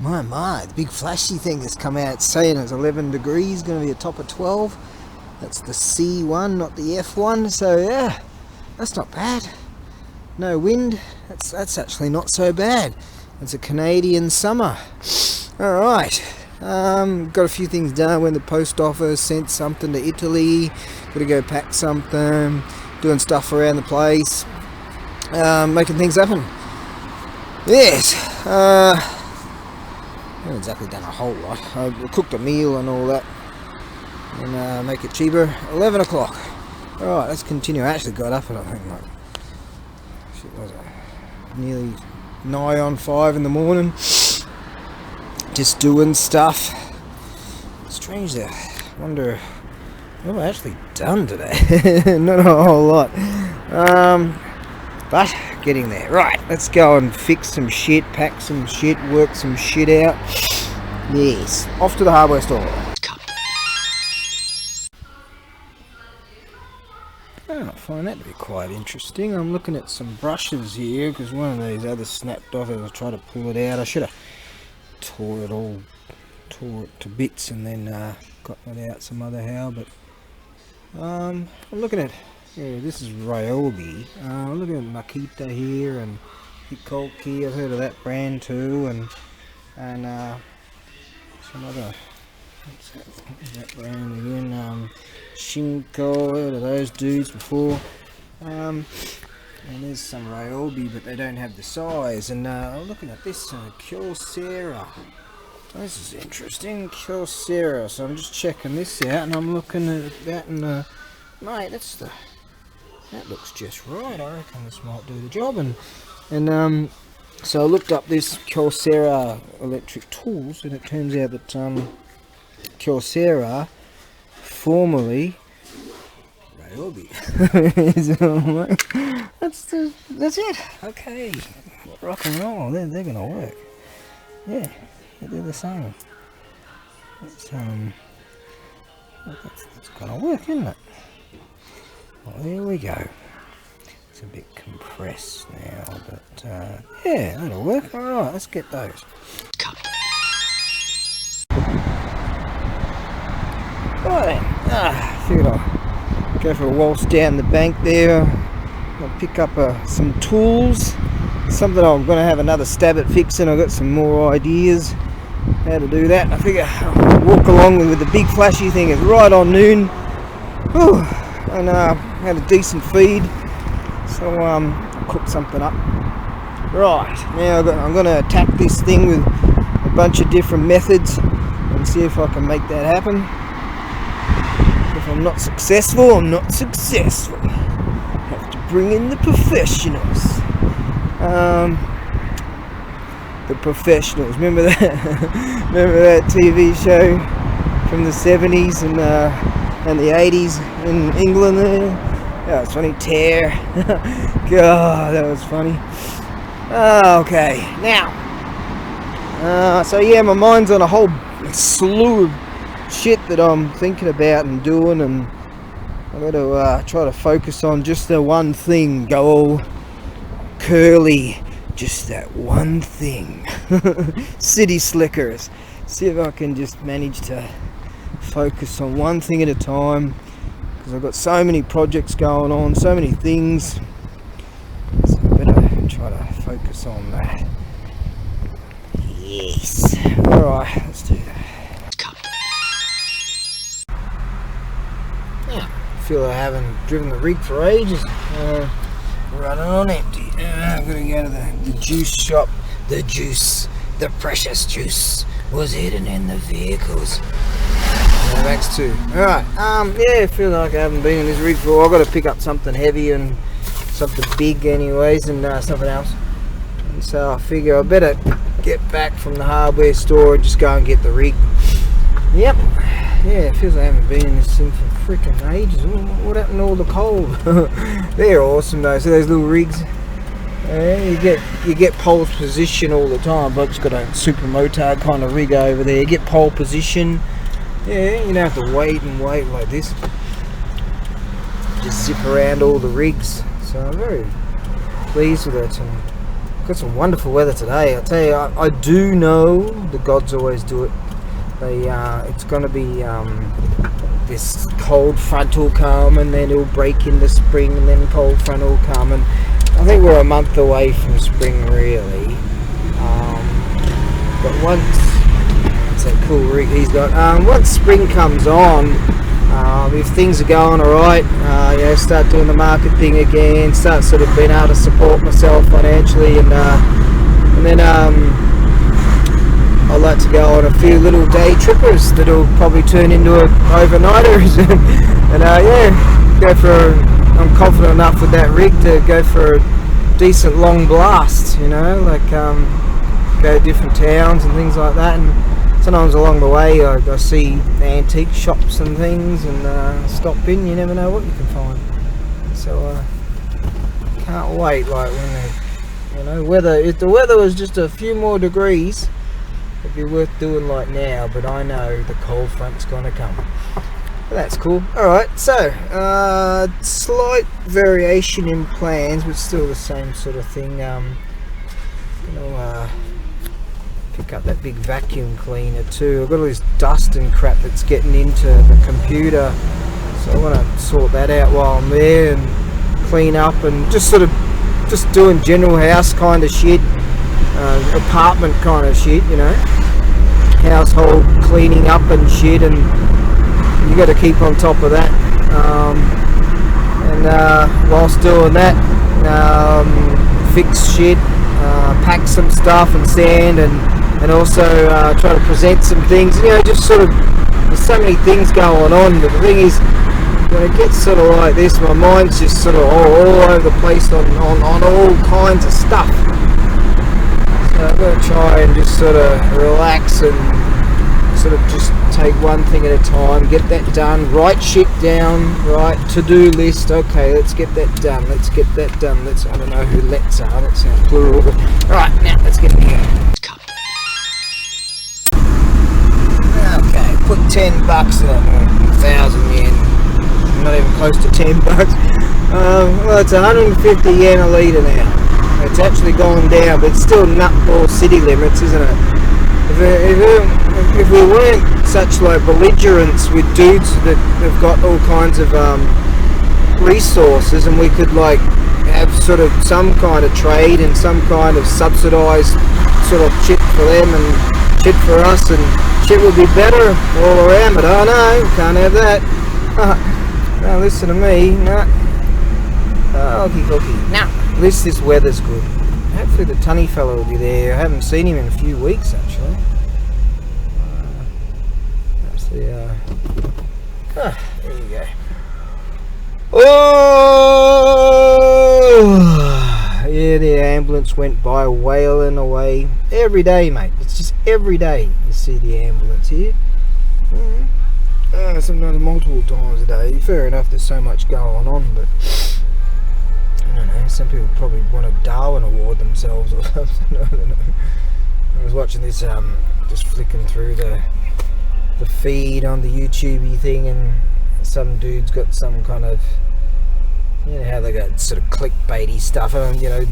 My, the big flashy thing has come out saying it's 11 degrees, going to be a top of 12. That's the C1, not the F1, so yeah, that's not bad. No wind, that's actually not so bad. It's a Canadian summer. Alright, got a few things done. Went to the post office, sent something to Italy, got to go pack something, doing stuff around the place, making things happen. Yes, I haven't exactly done a whole lot. I cooked a meal and all that, and make it cheaper. 11 o'clock. Alright, let's continue. I actually got up at, I think, like, shit, was it? Nearly nigh on 5 in the morning. Just doing stuff. Strange there. Wonder what have I actually done today? Not a whole lot. But getting there. Right, let's go and fix some shit, pack some shit, work some shit out. Yes, off to the hardware store. I find that to be quite interesting. I'm looking at some brushes here because one of these others snapped off as I tried to pull it out. I should have tore it to bits and then got it out some other how, but I'm looking at, yeah, this is Ryobi. I'm looking at Makita here and Hikoki. I've heard of that brand too, and some other, what's that brand again? Shinko, heard of those dudes before. And there's some Ryobi, but they don't have the size. And I'm looking at this Kyocera. This is interesting, Kyocera. So I'm just checking this out, and I'm looking at that, and mate, that looks just right. I reckon this might do the job. And so I looked up this Kyocera electric tools, and it turns out that Kyocera, formerly Ryobi. That's it. Okay, rock and roll. They're gonna work. Yeah, they're the same. It's gonna work, isn't it? Well, there we go. It's a bit compressed now, but yeah, that'll work. All right, let's get those. Right then, figured I'll go for a waltz down the bank there. I'll pick up some tools, something I'm going to have another stab at fixing. I've got some more ideas how to do that. I figure I'll walk along with the big flashy thing. It's right on noon. Whew. And had a decent feed, so I'll cook something up. Right, now I'm going to attack this thing with a bunch of different methods and see if I can make that happen. If I'm not successful, I'm not successful. Have to bring in the professionals. The professionals. Remember that? Remember that TV show from the 70s and the 80s in England there? Yeah, it's funny. Tear. God, that was funny. Okay, now. So yeah, my mind's on a whole slew of shit that I'm thinking about and doing, and I'm going to try to focus on just the one thing, go all curly, just that one thing. City slickers. See if I can just manage to focus on one thing at a time, because I've got so many projects going on, so many things, so I better try to focus on that. Yes. Alright, let's do that. I feel I haven't driven the rig for ages. Running on empty. I'm going to go to the juice shop. The precious juice was hidden in the vehicles. Max 2. Alright, yeah, I feel like I haven't been in this rig before. I've got to pick up something heavy and something big anyways, and something else. And so I figure I better get back from the hardware store and just go and get the rig. Yep. Yeah, it feels like I haven't been in this thing for freaking ages. What happened to all the cold? They're awesome though. So those little rigs, you get pole position all the time. Bloke's got a super motard kind of rig over there. You get pole position. Yeah, you don't have to wait like this. Just zip around all the rigs. So I'm very pleased with it. And got some wonderful weather today. I tell you, I do know the gods always do it. It's going to be this cold front will come, and then it'll break into spring, and then cold front will come, and I think we're a month away from spring, really. But once, that's a cool rig he's got. Once spring comes on, if things are going alright, start doing the market thing again, start sort of being able to support myself financially, and then I'd like to go on a few little day trippers that'll probably turn into overnighters, and go for. I'm confident enough with that rig to go for a decent long blast, go to different towns and things like that. And sometimes along the way I see antique shops and things, and stop in. You never know what you can find. So can't wait. Like when weather. If the weather was just a few more degrees, it'd be worth doing like now. But I know the cold front's gonna come. But that's cool. All right. So slight variation in plans, but still the same sort of thing. Pick up that big vacuum cleaner too. I've got all this dust and crap that's getting into the computer, so I want to sort that out while I'm there and clean up, and just doing general house kind of shit, apartment kind of shit, household cleaning up and shit, and you got to keep on top of that. And whilst doing that, fix shit, pack some stuff and sand, and also try to present some things. Just sort of, there's so many things going on. But the thing is, when it gets sort of like this, my mind's just sort of all over the place on all kinds of stuff. So I've got to try and just sort of relax and sort of just take one thing at a time, get that done, write shit down, right, to-do list. Okay, let's get that done, I don't know who let's are, that sounds plural, but alright, now let's get it going. Okay, put $10 in it, 1,000 yen, not even close to $10. Well, it's 150 yen a litre now. It's actually gone down, but it's still nutball city limits, isn't it? If we weren't such like belligerents with dudes that have got all kinds of resources, and we could like have sort of some kind of trade and some kind of subsidised sort of shit for them and shit for us, and shit would be better all around, but oh no, can't have that. Now listen to me, nah. Okie dokie. Now, at least this weather's good. Hopefully the tunny fella will be there. I haven't seen him in a few weeks actually. There you go. Oh yeah, the ambulance went by wailing away every day, mate. It's just every day you see the ambulance here. Sometimes multiple times a day. Fair enough, there's so much going on, but I don't know, some people probably want a Darwin Award themselves or something. I don't know. I was watching this, just flicking through the feed on the YouTube thing, and some dude's got some kind of, how they got sort of clickbaity stuff,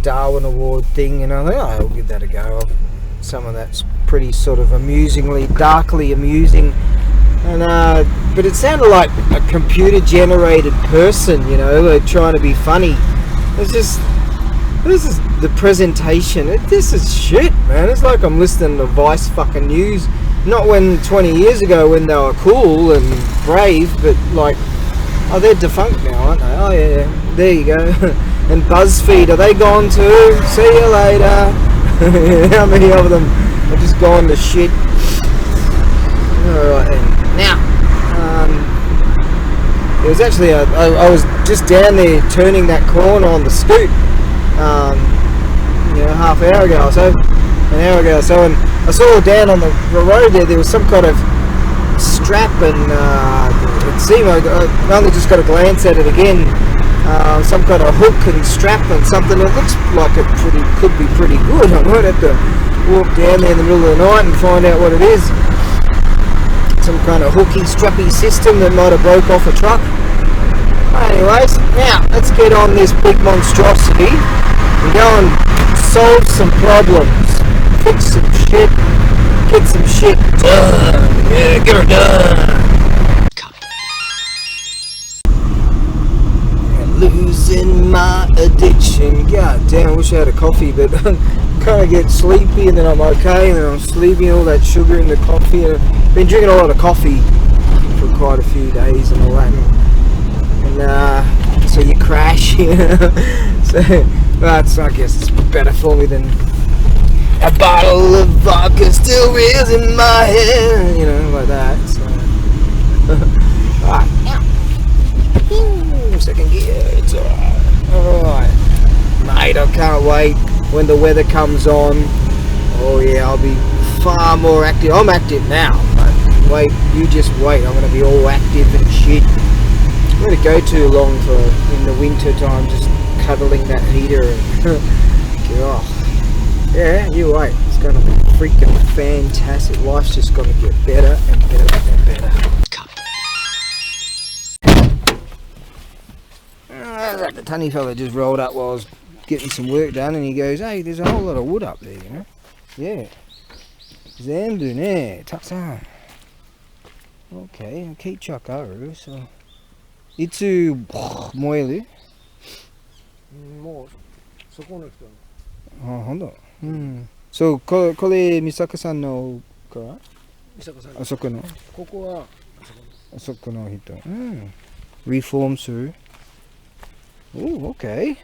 Darwin Award thing, and I think, I'll give that a go. Some of that's pretty sort of amusingly, darkly amusing, and but it sounded like a computer generated person, like trying to be funny. It's just, this is the presentation. This is shit, man. It's like I'm listening to Vice fucking News. Not when 20 years ago when they were cool and brave, but like, oh, they're defunct now, aren't they? Oh yeah, there you go. And BuzzFeed, are they gone too? See you later. How many of them have just gone to shit? Alright then. Now, it was actually, I was just down there turning that corner on the scoot, half an hour ago or so, and I saw down on the road there was some kind of strap, and it seemed, I only just got a glance at it again, some kind of hook and strap and something. It looks like it could be pretty good. I might have to walk down there in the middle of the night and find out what it is. Some kind of hooky strappy system that might have broke off a truck. Anyways, now let's get on this big monstrosity and go and solve some problems, fix some shit, get some shit done. Yeah, get her done. Losing my addiction. God damn, I wish I had a coffee, but I kind of get sleepy and then I'm okay and then I'm sleepy, all that sugar in the coffee. And I've been drinking a lot of coffee for quite a few days and all that. And so you crash, you know. So that's, I guess it's better for me than a bottle of vodka still reels in my head, you know, like that. So. Alright. Second gear, it's alright, mate. I can't wait when the weather comes on. Oh yeah, I'll be far more active. I'm active now, but wait, you just wait. I'm going to be all active and shit. I'm going to go too long for in the winter time, just cuddling that heater. And oh, yeah, you wait. It's going to be freaking fantastic. Life's just going to get better and better and better. The tunny fella just rolled up while I was getting some work done, and he goes, "Hey, there's a whole lot of wood up there, you know." Yeah. Zambu ne, taksan. Okay, keichak aru, so. Itsu moelu? Mo, soko no hito. Ah, hondo. So, kore Misaka-san no kara? Misaka-san. Asoko no? Koko wa Asoko no hito. Reform suru. Oh, okay.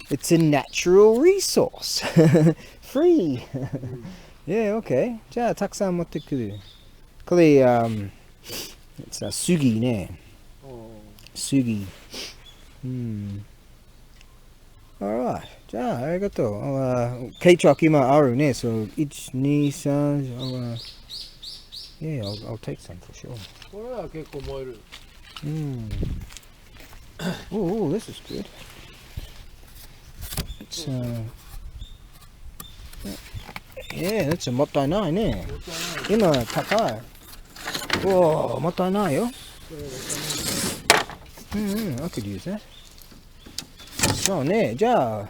It's a natural resource. Free. Yeah, okay. じゃあたくさん持ってくる。これ、it's a sugi ね。sugi. Alright. じゃあありがとう。軽トラック今あるね。So, 1, 2, 3. Yeah, I'll take some for sure. これは結構燃える。Oh, this is good. It's yeah, that's a mottai ne. Ima takai. Oh, mottai yo. I could use that. So ne, ja.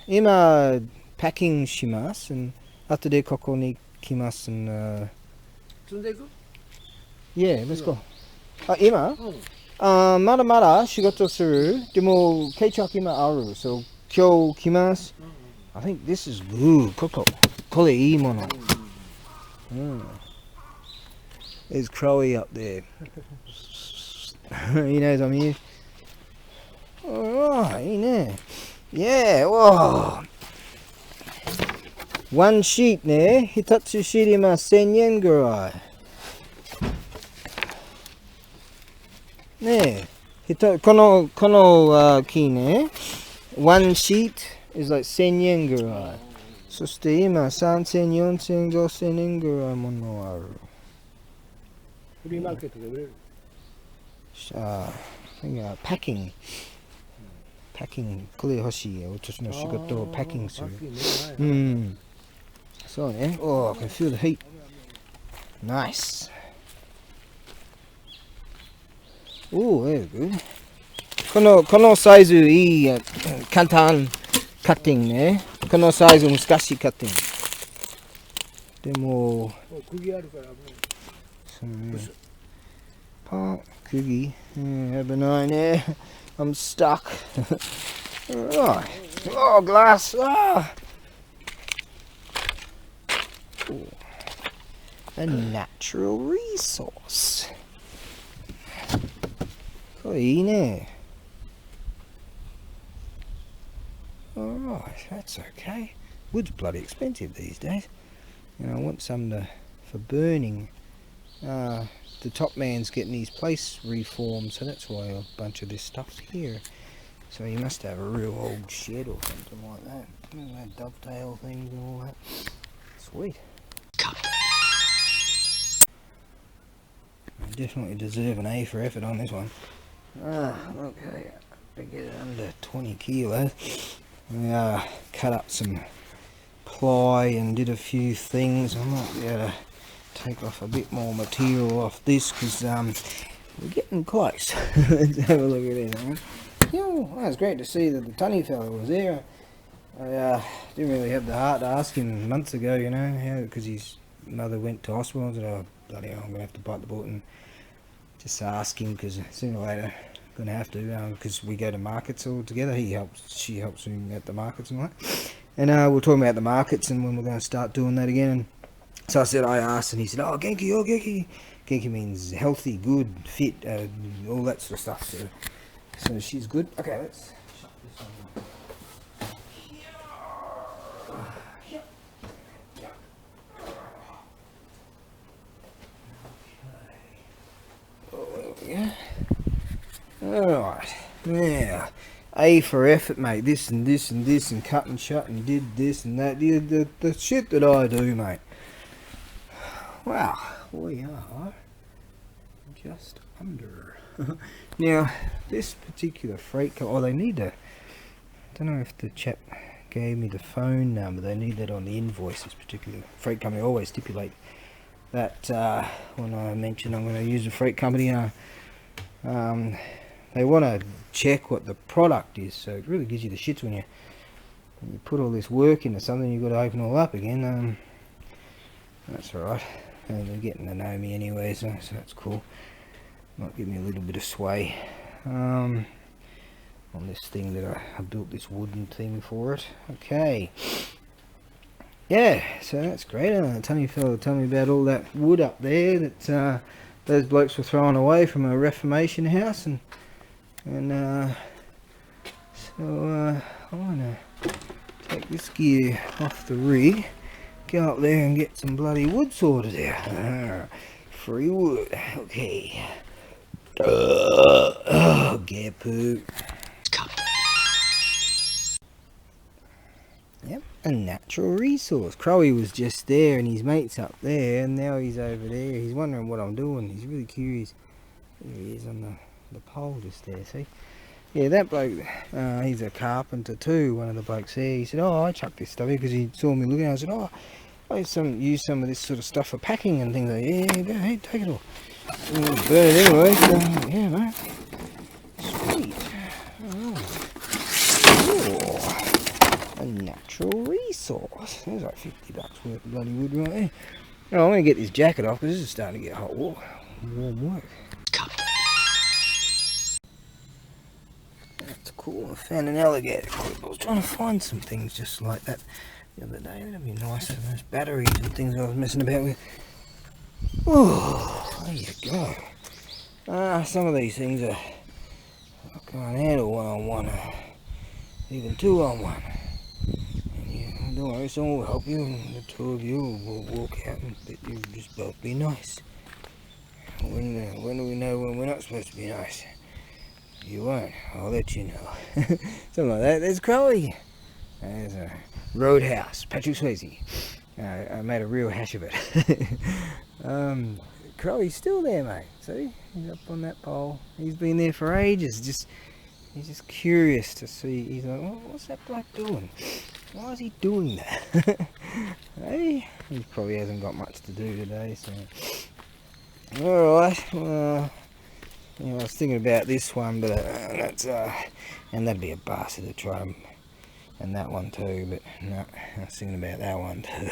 Ima packing shimasu and after de koko ni kimasu and yeah, let's go. Ima? まだまだ仕事する。でも、軽トラック今ある。So, 今日来ます。I think this is good. これいいもの。There's Crowy up there. He knows I'm here. Alright, いいね。Yeah, whoa. One sheet ね。一つシート今1000円ぐらい。ねえ、この木ね、one sheet is like 1000円ぐらい。そして今3000、4000、5000円ぐらいものある。フリーマーケットで売れる。パッキング。これ欲しいよ。私の仕事をパッキングする。そうね。Oh, I can feel the heat. Nice. Oh, very good. このサイズいい、簡単カッティングね。このサイズ難しいカッティング。でも、釘あるから危ない。そうね。釘、危ないね。I'm stuck. Right. Oh, glass. Ah. Oh. A natural resource. これいいね。Alright, that's okay. Wood's bloody expensive these days. And I want some for burning. The top man's getting his place reformed, so that's why a bunch of this stuff's here. So he must have a real old shed or something like that. That dovetail things and all that. Sweet. I definitely deserve an A for effort on this one. Okay, to get it under 20 kilos. I cut up some ply and did a few things. I might be able to take off a bit more material off this because we're getting close. Let's have a look at it. Yeah, well, it was great to see that the tunny fella was there. I didn't really have the heart to ask him months ago, you know, because his mother went to hospital. I said, oh, bloody hell, I'm going to have to bite the bullet and just ask him, because sooner or later I'm going to have to, because we go to markets all together. She helps him at the markets and all that. And we're talking about the markets and when we're going to start doing that again. And so I asked, and he said, oh, Genki, oh, Genki. Genki means healthy, good, fit, all that sort of stuff. So she's good. Okay, let's shut this on. Yeah. Alright. Now, A for effort, mate. This and this and this and cut and shut and did this and that. The shit that I do, mate. Wow. We are just under. Now, this particular freight car, oh, they need to, I don't know if the chap gave me the phone number. They need that on the invoice. This particular freight company always stipulate that when I mention I'm going to use a freight company, they want to check what the product is. So it really gives you the shits when you put all this work into something. You've got to open it all up again. That's alright. And they're getting to know me anyway, so that's cool. Might give me a little bit of sway on this thing that I built, this wooden thing for it. Okay. Yeah, so that's great. Tunny fella told me about all that wood up there that those blokes were throwing away from a Reformation house, and so I'm gonna take this gear off the rig, go up there and get some bloody wood sorted out. Free wood. Okay. Gear poo. Yep, a natural resource. Crowy was just there and his mate's up there, and now he's over there. He's wondering what I'm doing. He's really curious. There he is on the pole just there, see? Yeah, that bloke, he's a carpenter too, one of the blokes there. He said, oh, I chucked this stuff here because he saw me looking. I said, oh, I use some of this sort of stuff for packing and things like that. Yeah, go ahead, take it all. Burn it anyway, so yeah, mate. Sweet. Oh. A natural resource. There's like $50 worth of bloody wood right there. Now, I'm going to get this jacket off because this is starting to get hot. Warm work. That's cool. I found an alligator clip. I was trying to find some things just like that the other day. That'd be nice. Those batteries and things I was messing about with. Oh, there you go. Some of these things are, I can't handle one-on-one, even two-on-one. And don't worry, someone will help you, and the two of you will walk out and you just both be nice. When do we know when we're not supposed to be nice? You won't. I'll let you know. Something like that. There's Crowy. There's a Roadhouse. Patrick Swayze. I made a real hash of it. Crowy's still there, mate. See? He's up on that pole. He's been there for ages. He's just curious to see. He's like, well, what's that bloke doing? Why is he doing that? Hey? He probably hasn't got much to do today, so... Alright, well... I was thinking about this one, but that's and that'd be a bastard to try them, and that one too. But no, I was thinking about that one too.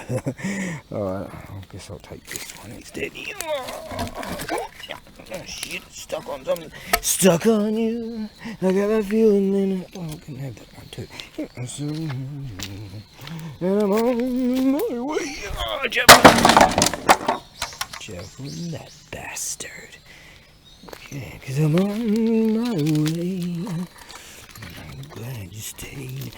Alright, I guess I'll take this one instead. Oh shit, it's stuck on something. Stuck on you. I got that feeling in it. Oh, I can have that one too. And I'm on my way. Oh, javelin, that bastard. Okay, because I'm on my way. I'm glad you stayed.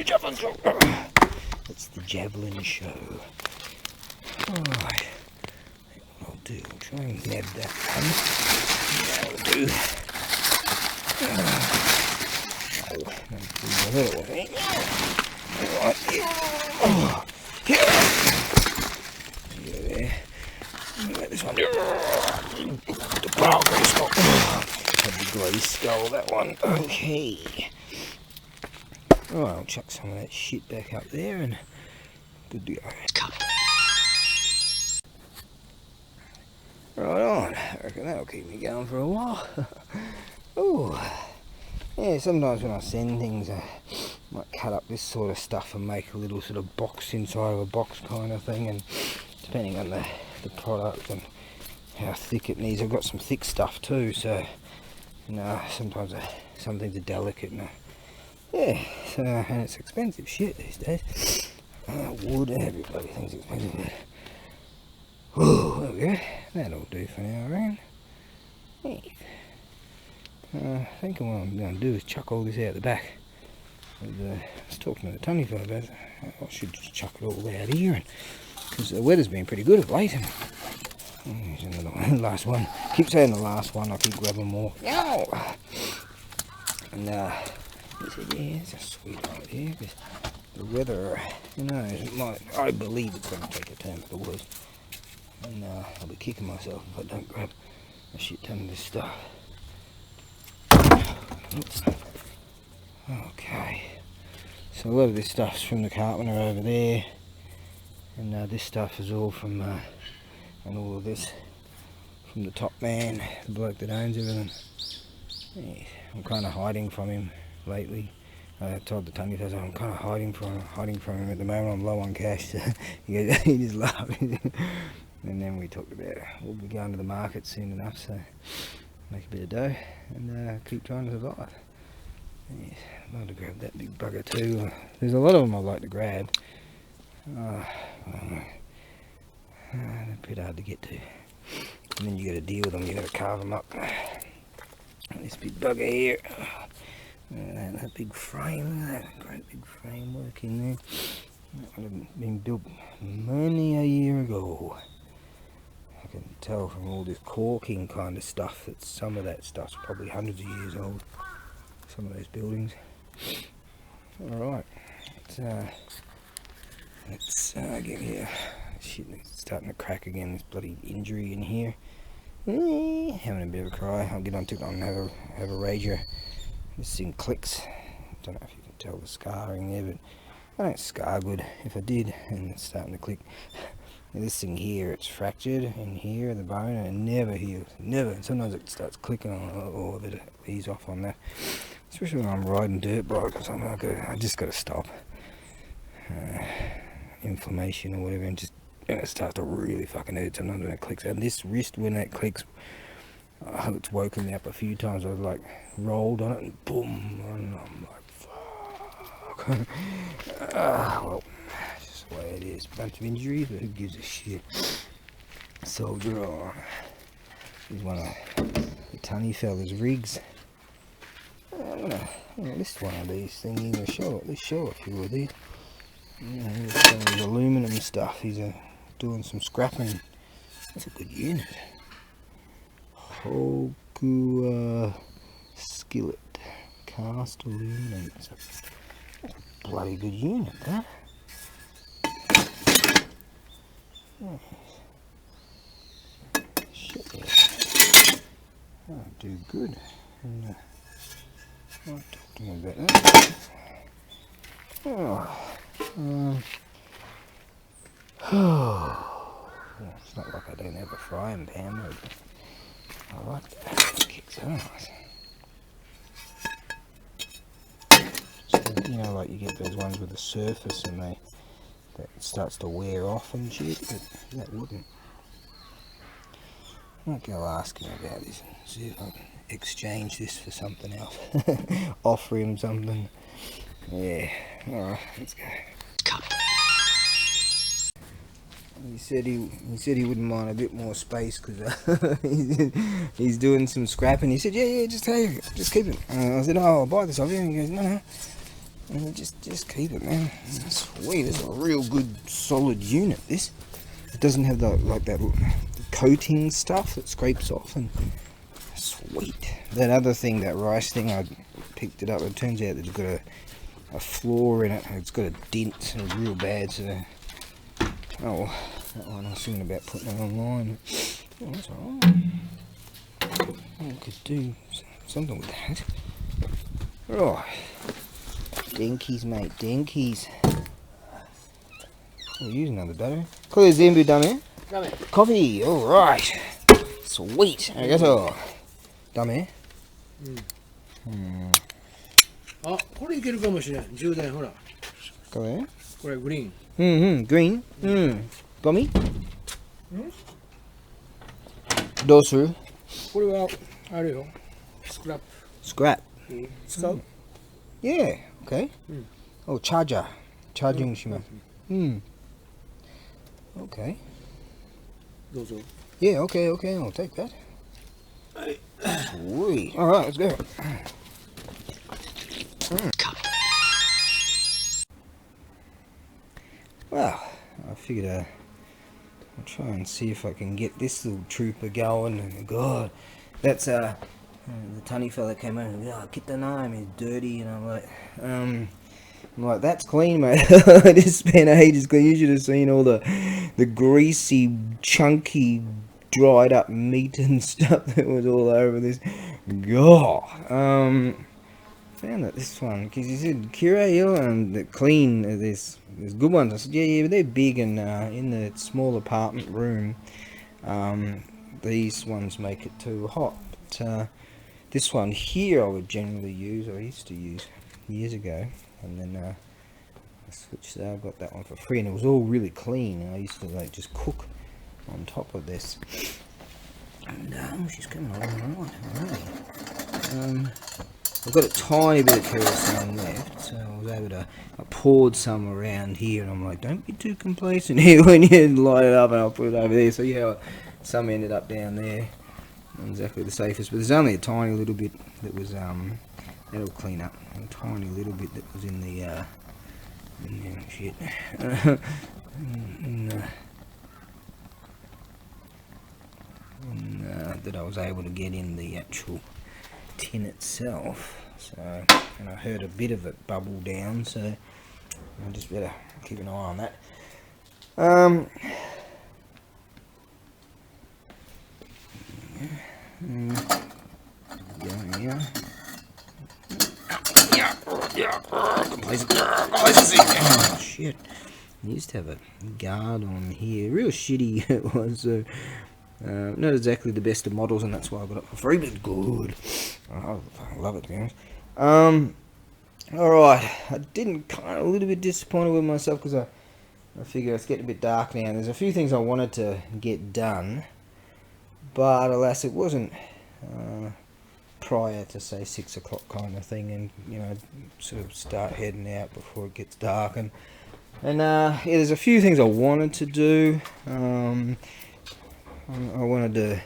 Javelin show. It's the javelin show. Alright. What I'll do, I'll try and nab that one. That'll do. Let this one do. The brown grey skull. The grey skull, that one. Okay. Oh, I'll chuck some of that shit back up there and good to go. Right on. reckon that'll keep me going for a while. Oh, yeah, sometimes when I send things I might cut up this sort of stuff and make a little sort of box inside of a box kind of thing, and depending on the product and how thick it needs. I've got some thick stuff too, so sometimes some things are delicate. Yeah, so, and it's expensive shit these days. Wood, everybody thinks it's expensive. Oh, there we go. That'll do for now, I reckon. Yeah. I think what I'm going to do is chuck all this out the back. I was talking to the Tunny fellow about it. I should just chuck it all out here, because the weather's been pretty good of late. Here's another one, last one. Keep saying the last one, I keep grabbing more. And he said, yeah, it's a sweet idea, because the weather, I believe it's going to take a turn for the worse. And I'll be kicking myself if I don't grab a shit ton of this stuff. Oops. Okay, so a lot of this stuff's from the carpenter over there, and this stuff is all from, and all of this from the top man, the bloke that owns everything. Yeah, I'm kind of hiding from him lately. I told the Tunny fellow I'm kind of hiding from him at the moment. I'm low on cash, so he goes, he just laughed. And then we talked about we'll be going to the market soon enough, so make a bit of dough and keep trying to survive. Yeah, I'd like to grab that big bugger too. There's a lot of them I'd like to grab. They're a bit hard to get to. And then you got to deal with them, you got to carve them up. And this big bugger here. That big frame, look at that great big framework in there. That would have been built many a year ago. I can tell from all this caulking kind of stuff that some of that stuff's probably hundreds of years old. Some of those buildings. Alright, let's get here. Shit, it's starting to crack again, this bloody injury in here. Having a bit of a cry. I'll get on to it and have a rager. This thing clicks. Don't know if you can tell the scarring there, but I don't scar good. If I did, and it's starting to click. Now this thing here, it's fractured in here, the bone, and it never heals. Never. And sometimes it starts clicking on it, or a bit of ease off on that. Especially when I'm riding dirt bikes, I just got to stop. Inflammation or whatever, and it starts to really fucking hurt sometimes when it clicks. And this wrist, when it clicks, it's woken me up a few times. I was like rolled on it and boom, and I'm like, fuck. Well, it's just the way it is. Bunch of injuries, but who gives a shit? Soldier on. Here's one of the Tunny fella's rigs. I'm gonna list one of these things and show a few of these. Some of his aluminum stuff. He's doing some scrapping. That's a good unit. Hoku skillet, cast aluminum. That's a bloody good unit, that. Oh. Shit, yeah. Oh, do good. And, I'll talk to him about that. It's not like I don't have a frying pan, but I like that. It kicks ass. So, like you get those ones with the surface and that starts to wear off and shit, but that wouldn't. I might go ask him about this and see if I can exchange this for something else. Offer him something. Yeah, alright, let's go. He said he wouldn't mind a bit more space because he's doing some scrapping. He said, yeah, just keep it. I said, oh, I'll buy this off you. And he goes, no. And just keep it, man. Sweet, it's a real good solid unit. This, it doesn't have the coating stuff that scrapes off, and sweet. That other thing, that rice thing, I picked it up. It turns out it's got a flaw in it. It's got a dent, and it's real bad. So, oh, that one I was thinking about putting it online. Oh, that's alright. I could do something with that. Right. Dinkies, mate, dinkies. We'll use another battery. Clear Zimbu done here. Coffee, alright. Sweet! ありがとう。ダメ？あ、これいけるかもしれん。充電ほら。これ？これグリーン。グリーン？ゴミ？どうする？これはあれよ。スクラップ。Scrap. 使う？ Yeah, okay. Oh, charger. Charging します。Okay. どうぞ。 Yeah, okay, I'll take that. はい。 Sweet. Alright, let's go. Well, I figured I'll try and see if I can get this little trooper going. And God, that's the tunny fella came over and goes, oh, get the name, he's dirty. And I'm like, that's clean, mate. I just spent ages clean. You should have seen all the greasy, chunky, dried up meat and stuff that was all over this. God. Found that this one, because he said Kira the clean, there's good ones. I said, yeah, but they're big and in the small apartment room, these ones make it too hot. But this one here I would generally use, or I used to use years ago, and then I switched I got that one for free, and it was all really clean, and I used to like just cook on top of this. And she's coming along alright. I've got a tiny bit of kerosene left, so I was able to, I poured some around here, and I'm like, don't be too complacent here when you light it up, and I'll put it over there. So yeah, some ended up down there, not exactly the safest, but there's only a tiny little bit that was, that'll clean up, a tiny little bit that was in the shit, that I was able to get in the actual tin itself. So, and I heard a bit of it bubble down, so I just better keep an eye on that. Oh shit! I used to have a guard on here, real shitty it was. So not exactly the best of models, and that's why I got it for free, but good. I love it, to be honest. Alright, I didn't kind of a little bit disappointed with myself because I figure it's getting a bit dark now, and there's a few things I wanted to get done, but alas, it wasn't prior to say 6 o'clock kind of thing, and you know, sort of start heading out before it gets dark, and yeah, there's a few things I wanted to do. I wanted to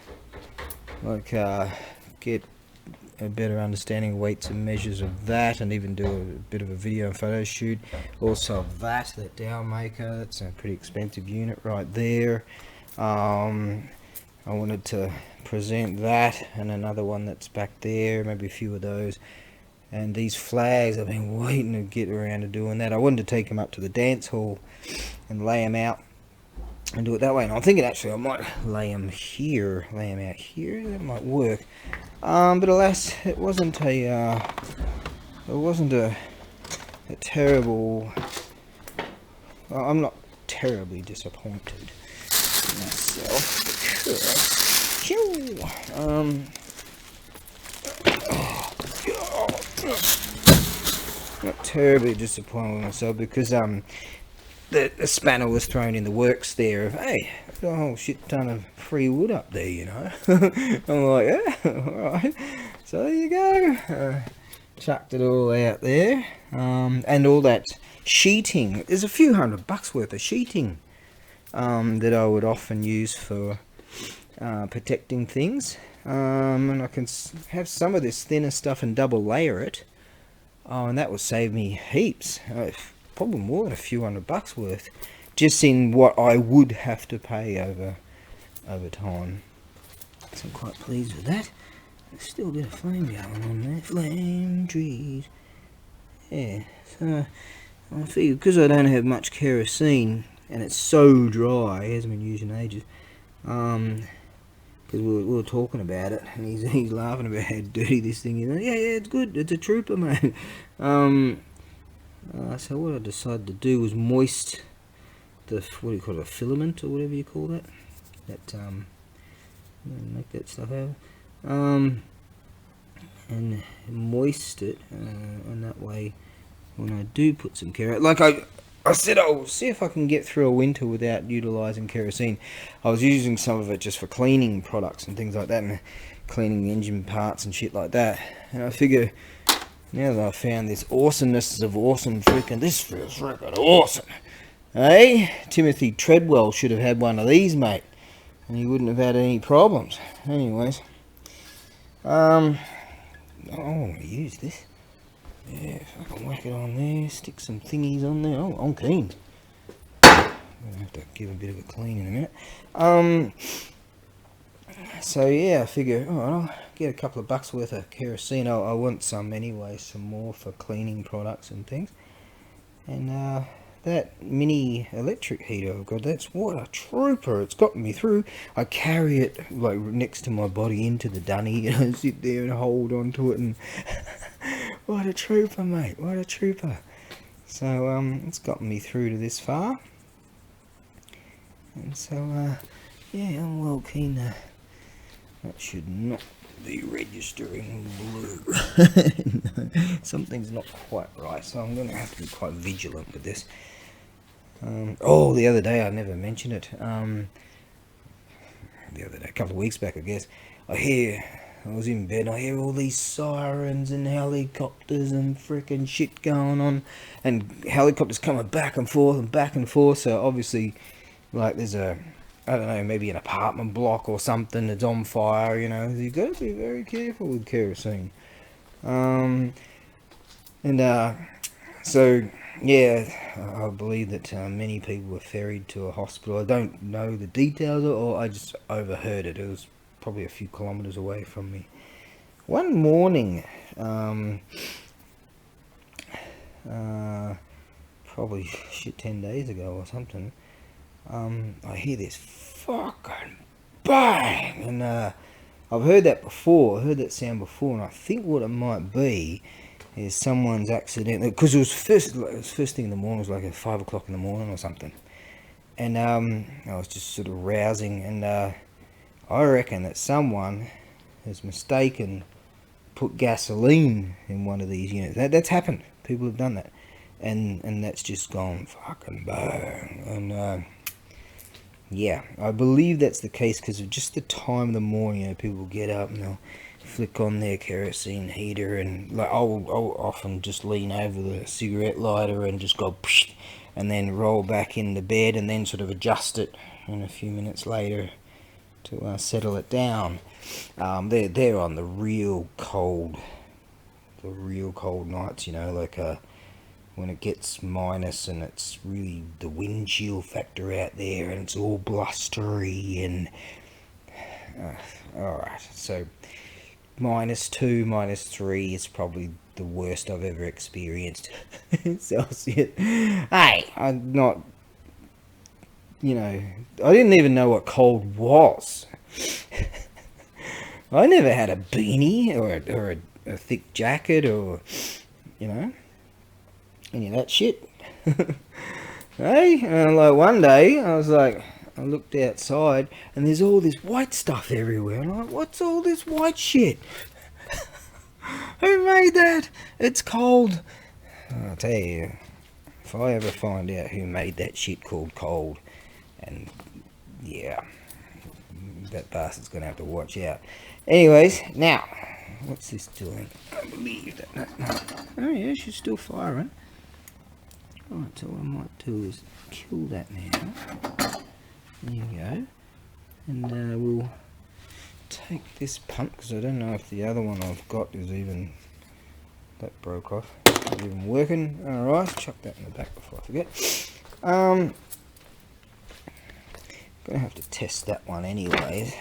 like get a better understanding of weights and measures of that, and even do a bit of a video and photo shoot. Also of that down maker, that's a pretty expensive unit right there. I wanted to present that, and another one that's back there, maybe a few of those. And these flags, I've been waiting to get around to doing that. I wanted to take them up to the dance hall and lay them out and do it that way. And I'm thinking actually I might lay them out here, that might work. But alas, it wasn't a terrible, I'm not terribly disappointed in myself, because not terribly disappointed with myself because the spanner was thrown in the works there of, hey, there's a whole shit ton of free wood up there, you know. I'm like, yeah, alright, so there you go. Chucked it all out there, and all that sheeting. There's a few $100 worth of sheeting that I would often use for protecting things, and I can have some of this thinner stuff and double layer it, and that will save me heaps, probably more than a few $100 worth, just in what I would have to pay over time. So I'm quite pleased with that. There's still a bit of flame going on there, flame trees. Yeah, so I figure because I don't have much kerosene and it's so dry, it hasn't been used in ages, because we were talking about it, and he's laughing about how dirty this thing is. Yeah, it's good, it's a trooper, mate. So what I decided to do was moist, what do you call it, a filament, or whatever you call that, make that stuff out. And moist it, and that way when I do put some kerosene, like I said, I'll see if I can get through a winter without utilising kerosene. I was using some of it just for cleaning products and things like that, and cleaning engine parts and shit like that. And I figure, now that I found this awesomeness of awesome, this feels freaking awesome. Hey, Timothy Treadwell should have had one of these, mate, and he wouldn't have had any problems. Anyways, I want to use this. Yeah, if I can whack it on there, stick some thingies on there. Oh, I'm keen. I'm gonna have to give a bit of a clean in a minute. So yeah, I figure, I'll get a couple of bucks worth of kerosene. I want some anyway, some more for cleaning products and things. And that mini electric heater I've got, that's what a trooper. It's gotten me through. I carry it like next to my body into the dunny, sit there and hold on to it, and what a trooper, mate, what a trooper. So it's gotten me through to this far, and so yeah, I'm well keen. That should not be registering blue. No, something's not quite right, so I'm going to have to be quite vigilant with this. Oh, the other day, I never mentioned it, the other day, a couple of weeks back, I guess, I was in bed, I hear all these sirens and helicopters and freaking shit going on, and helicopters coming back and forth, so obviously, like, there's I don't know, maybe an apartment block or something that's on fire, you know. You've got to be very careful with kerosene. So, yeah, I believe that many people were ferried to a hospital. I don't know the details, or I just overheard it. It was probably a few kilometres away from me. One morning, probably 10 days ago or something, I hear this fucking bang, and I've heard that before. I heard that sound before, and I think what it might be is someone's accidentally, because it was first thing in the morning. It was like at 5 o'clock in the morning or something, and I was just sort of rousing, and I reckon that someone has mistaken put gasoline in one of these units. That's happened. People have done that, and that's just gone fucking bang, and yeah, I believe that's the case because of just the time of the morning. You know, people get up and they'll flick on their kerosene heater, and like I'll often just lean over the cigarette lighter and just go psh, and then roll back into bed, and then sort of adjust it in a few minutes later to settle it down. They're on the real cold nights, you know, like when it gets minus and it's really the wind chill factor out there and it's all blustery and alright, so -2, -3 is probably the worst I've ever experienced Celsius. Hey, I'm not, you know, I didn't even know what cold was. I never had a beanie or a thick jacket or, you know, any of that shit. Hey, and like one day I was like, I looked outside and there's all this white stuff everywhere. I'm like, what's all this white shit? Who made that? It's cold. I'll tell you, if I ever find out who made that shit called cold, and yeah, that bastard's gonna have to watch out. Anyways, now, what's this doing? I believe that. No. Oh yeah, she's still firing. Right, so what I might do is kill that now. There you go. And we'll take this punt, because I don't know if the other one I've got is even, that broke off, is even working. Alright, chuck that in the back before I forget. Gonna have to test that one anyways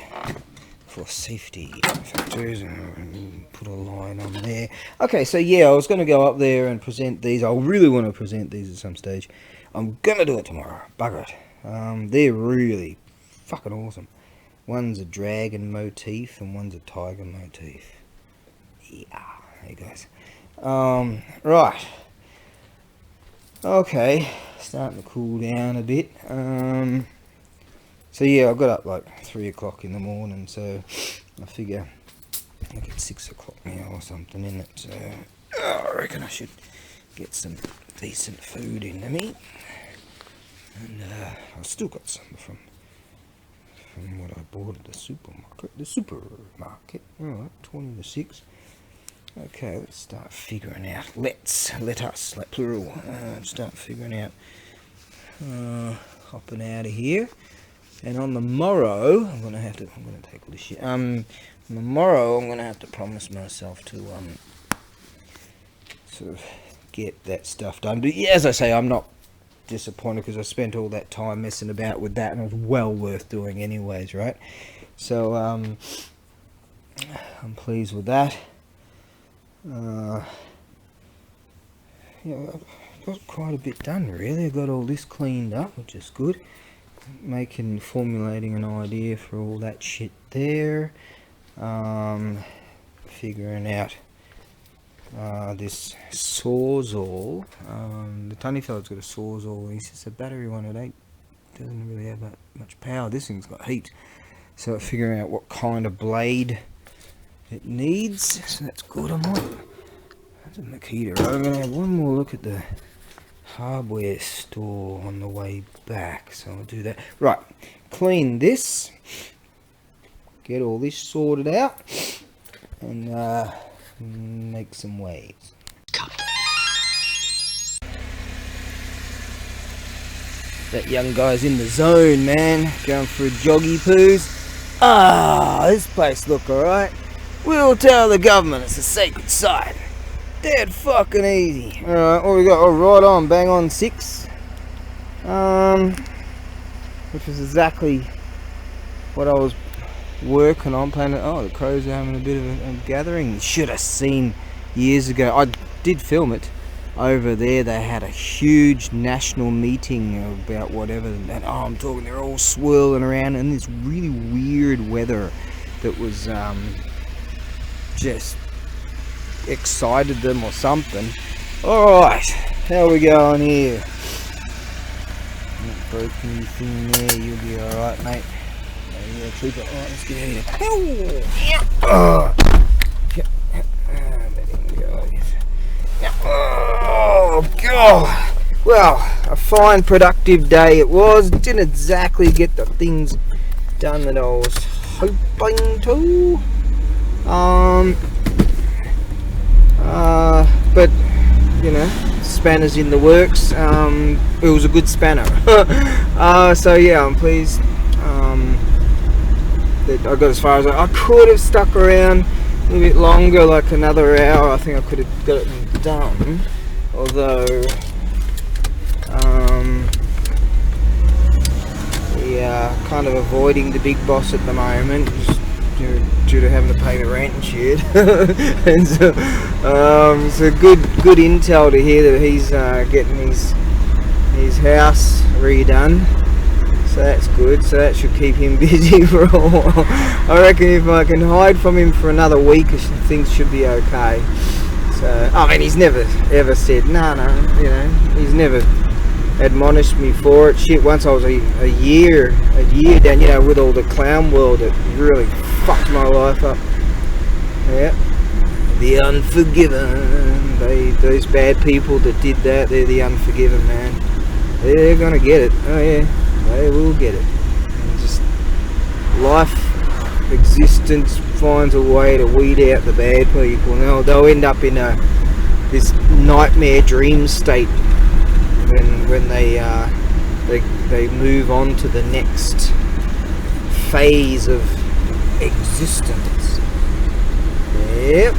for safety factors, and put a line on there. Okay, so yeah, I was going to go up there and present these. I really want to present these at some stage. I'm going to do it tomorrow. Bugger it. They're really fucking awesome. One's a dragon motif and one's a tiger motif. Yeah, there goes. Right. Okay, starting to cool down a bit. So yeah, I got up like 3 o'clock in the morning, so I figure I get 6 o'clock now or something in it. So I reckon I should get some decent food into me. And I've still got some from what I bought at the supermarket. Alright, 20 to 6. Okay, let's start figuring out. Let us, like plural, start figuring out. Hopping out of here. And on the morrow, I'm gonna take all this shit. On the morrow, I'm gonna have to promise myself to sort of get that stuff done. But yeah, as I say, I'm not disappointed because I spent all that time messing about with that, and it was well worth doing anyways, right? So I'm pleased with that. Yeah, I've got quite a bit done really. I got all this cleaned up, which is good. Formulating an idea for all that shit there. Figuring out this sawzall. The tiny fella's got a sawzall. He says the battery one doesn't really have that much power. This thing's got heat. So figuring out what kind of blade it needs. So that's good. That's a Makita. Right? I'm gonna have one more look at the hardware store on the way back, so I'll do that. Right, clean this, get all this sorted out, and make some waves. That young guy's in the zone, man, going for a joggy poos. This place look alright. We'll tell the government it's a sacred site. Dead fucking easy. Alright, what we got? Oh, right on, bang on 6. Which is exactly what I was working on, planning. Oh, the crows are having a bit of a gathering. Should have seen years ago. I did film it over there. They had a huge national meeting about whatever, and I'm talking, they're all swirling around in this really weird weather that was just excited them or something. Alright, how we going here? Not broken anything there, you'll be alright, mate. Yeah, trooper. Alright, let's get out of here. Oh god. Well, a fine productive day it was. Didn't exactly get the things done that I was hoping to. But you know, spanners in the works. It was a good spanner. So yeah, I'm pleased that I got as far as I could have stuck around a little bit longer, like another hour. I think I could have got it done, although yeah, kind of avoiding the big boss at the moment, just due to having to pay the rent and shit. And so, so good intel to hear that he's getting his house redone. So that's good. So that should keep him busy for a while. I reckon if I can hide from him for another week, things should be okay. So I mean, he's never ever said no. You know, he's never admonished me for it. Shit, once I was a year down, you know, with all the clown world, it really fucked my life up. Yeah, the unforgiven. Those bad people that did that, they're the unforgiven, man. They're gonna get it. Oh yeah, they will get it. And just life, existence finds a way to weed out the bad people. Now they'll end up in this nightmare dream state when they move on to the next phase of existence. Yep.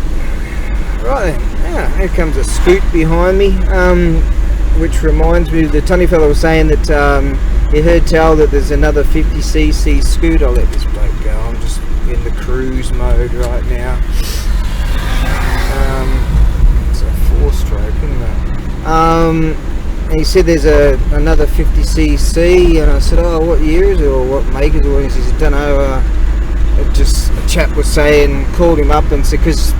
Right then. Yeah, here comes a scoot behind me. Which reminds me, the Tony fella was saying that he heard tell that there's another 50cc scoot. I'll let this bloke go. I'm just in the cruise mode right now. It's a 4-stroke, isn't it? And he said there's another 50cc, and I said, oh, what year is it, or what make is it? And he says, I don't know. Just a chap was saying, called him up and said, because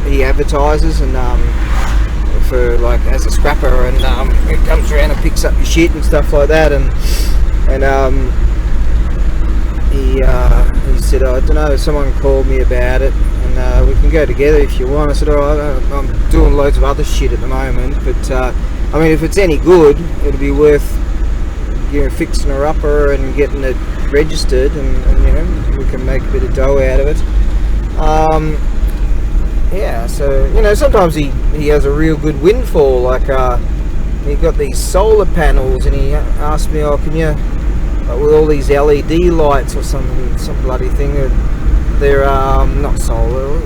he advertises and for like as a scrapper, and it comes around and picks up your shit and stuff like that, and he said, I don't know, someone called me about it, and we can go together if you want. I said, I'm doing loads of other shit at the moment, but I mean, if it's any good, it'd be worth, you know, fixing her up and getting it registered, and you know, we can make a bit of dough out of it. Yeah, so, you know, sometimes he has a real good windfall, like he got these solar panels, and he asked me, oh, can you, with all these LED lights or some bloody thing, they're not solar,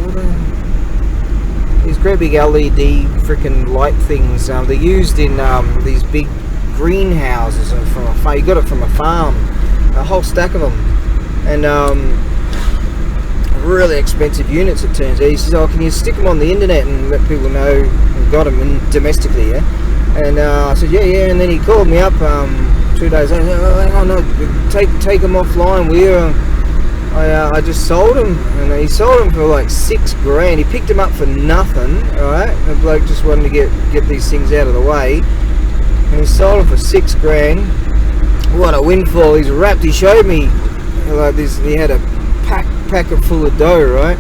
these great big LED freaking light things, they're used in these big greenhouses, and from a you got it from a farm, a whole stack of them, and really expensive units, it turns out. He says, oh, can you stick them on the internet and let people know you've got them domestically, yeah? And I said, yeah, and then he called me up 2 days later, oh, hang on, no, take them offline, I just sold them, and he sold them for like $6,000. He picked them up for nothing, alright? The bloke just wanted to get these things out of the way, and he sold them for $6,000. What a windfall. He's wrapped, he showed me like this, he had a packet full of dough, right?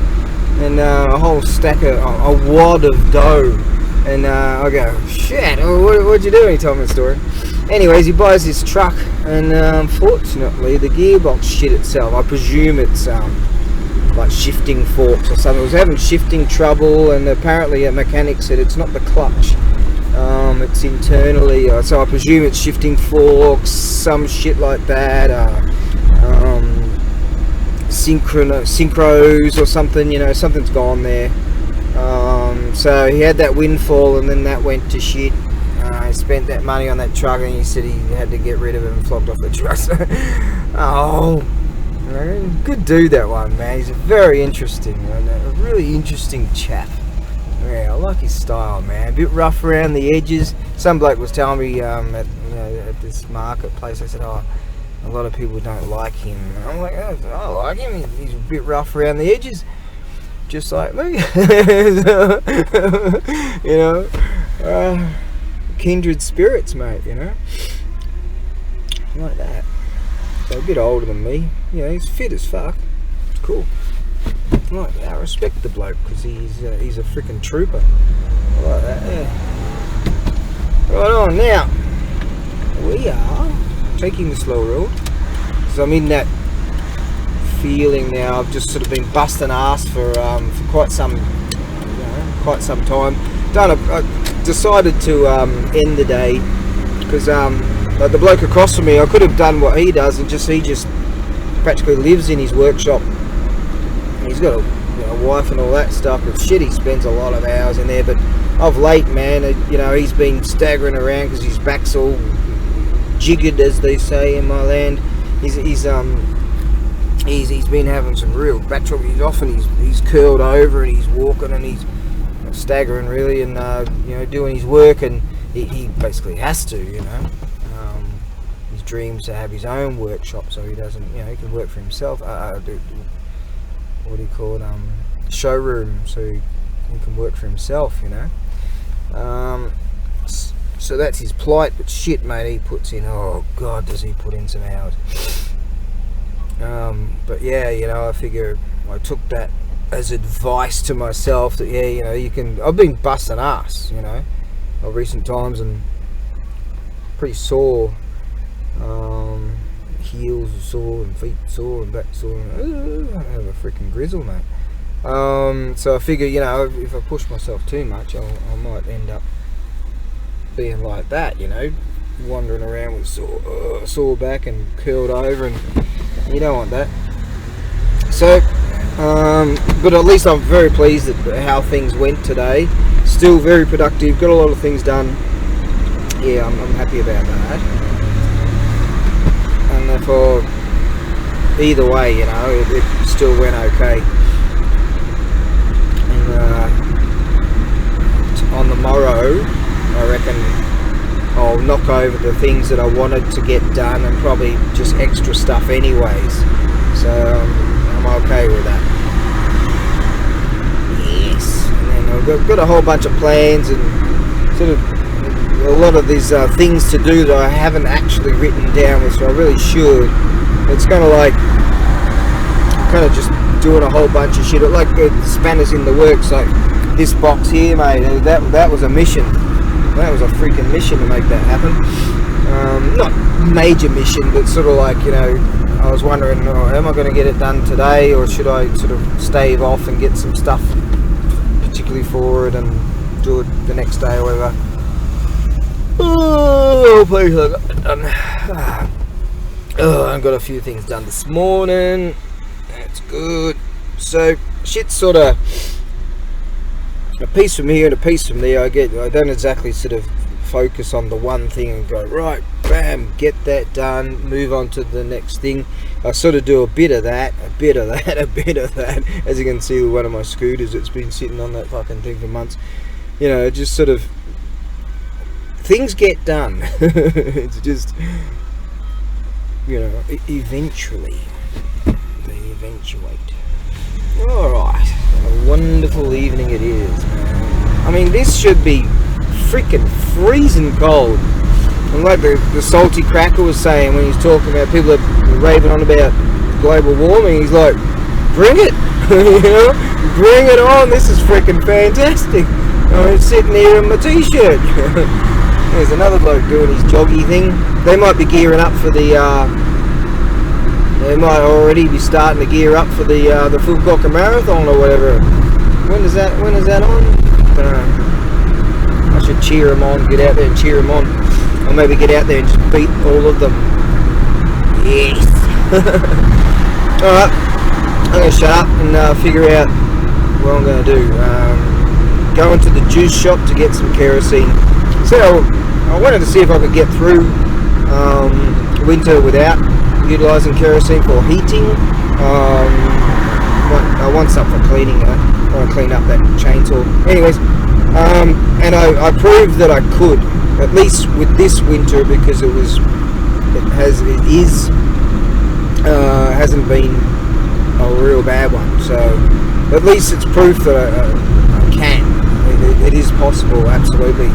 And a whole stack of, a wad of dough, and I go, shit, what'd you do? And he told me the story. Anyways, he buys this truck, and unfortunately the gearbox shit itself, I presume it's like shifting forks or something. It was having shifting trouble, and apparently a mechanic said it's not the clutch, it's internally, so I presume it's shifting forks, some shit like that, synchros or something, you know, something's gone there. So he had that windfall, and then that went to shit. He spent that money on that truck, and he said he had to get rid of it and flogged off the truck. So, oh, good dude, that one, man. He's very interesting, man. A really interesting chap. Yeah, I like his style, man. A bit rough around the edges. Some bloke was telling me at this marketplace, I said, oh, a lot of people don't like him. And I'm like, oh, I like him. He's a bit rough around the edges, just like me. You know, kindred spirits, mate. You know, like that. So a bit older than me. You know, he's fit as fuck. It's cool. Like that. I respect the bloke because he's a freaking trooper. I like that. Yeah. Right on now. We are taking the slow road, so I'm in that feeling now. I've just sort of been busting ass for quite some time. I decided to end the day because like the bloke across from me, I could have done what he does, and he just practically lives in his workshop. He's got a wife and all that stuff, but shit, he spends a lot of hours in there. But of late, man, you know, he's been staggering around because his back's all jiggered, as they say in my land. He's been having some real back trouble. He's often he's curled over, and he's walking, and he's staggering really, and you know, doing his work, and he basically has to, you know. His dreams to have his own workshop, so he doesn't, you know, he can work for himself. What do you call it? Showroom, so he can work for himself, you know. So that's his plight, but shit, mate, he puts in, oh god, does he put in some hours. But yeah, you know, I figure I took that as advice to myself that, yeah, you know, I've been busting ass, you know, of recent times, and pretty sore. Heels are sore, and feet sore, and back sore, and I have a freaking grizzle, mate. So I figure, you know, if I push myself too much, I might end up being like that, you know, wandering around with sore back and curled over, and you don't want that. So, but at least I'm very pleased at how things went today. Still very productive, got a lot of things done. Yeah, I'm happy about that. And therefore, either way, you know, it still went okay. And on the morrow, I reckon I'll knock over the things that I wanted to get done, and probably just extra stuff anyways. So I'm okay with that. Yes. And then I've got a whole bunch of plans, and sort of a lot of these things to do that I haven't actually written down, which I really should. It's kind of like kind of just doing a whole bunch of shit. Like spanners in the works, like this box here, mate. That was a mission. That was a freaking mission to make that happen. Not major mission, but sort of like, you know, I was wondering, am I going to get it done today, or should I sort of stave off and get some stuff particularly for it and do it the next day or whatever. Oh, please, I got it done. I got a few things done this morning. That's good. So shit's sort of a piece from here and a piece from there. I don't exactly sort of focus on the one thing and go, right, bam, get that done, move on to the next thing. I sort of do a bit of that, a bit of that, a bit of that. As you can see with one of my scooters, it's been sitting on that fucking thing for months. You know, just sort of things get done. It's just, you know, eventually they eventuate. Alright, what a wonderful evening it is, man. I mean, this should be freaking freezing cold. And like the salty cracker was saying when he's talking about people that are raving on about global warming, he's like, bring it, you know, bring it on, this is freaking fantastic. I'm sitting here in my t-shirt. There's another bloke doing his joggy thing. They might be gearing up for the, they might already be starting to gear up for the Fukuoka Marathon or whatever. When is that on? I don't know. I should cheer them on, get out there and cheer them on. Or maybe get out there and just beat all of them. Yes! Alright, I'm going to shut up and figure out what I'm going to do. Go into the juice shop to get some kerosene. So, I wanted to see if I could get through winter without utilising kerosene for heating. I want some for cleaning. I want to clean up that chainsaw. Anyways, and I proved that I could, at least with this winter, because hasn't been a real bad one. So at least it's proof that I can. It is possible, absolutely.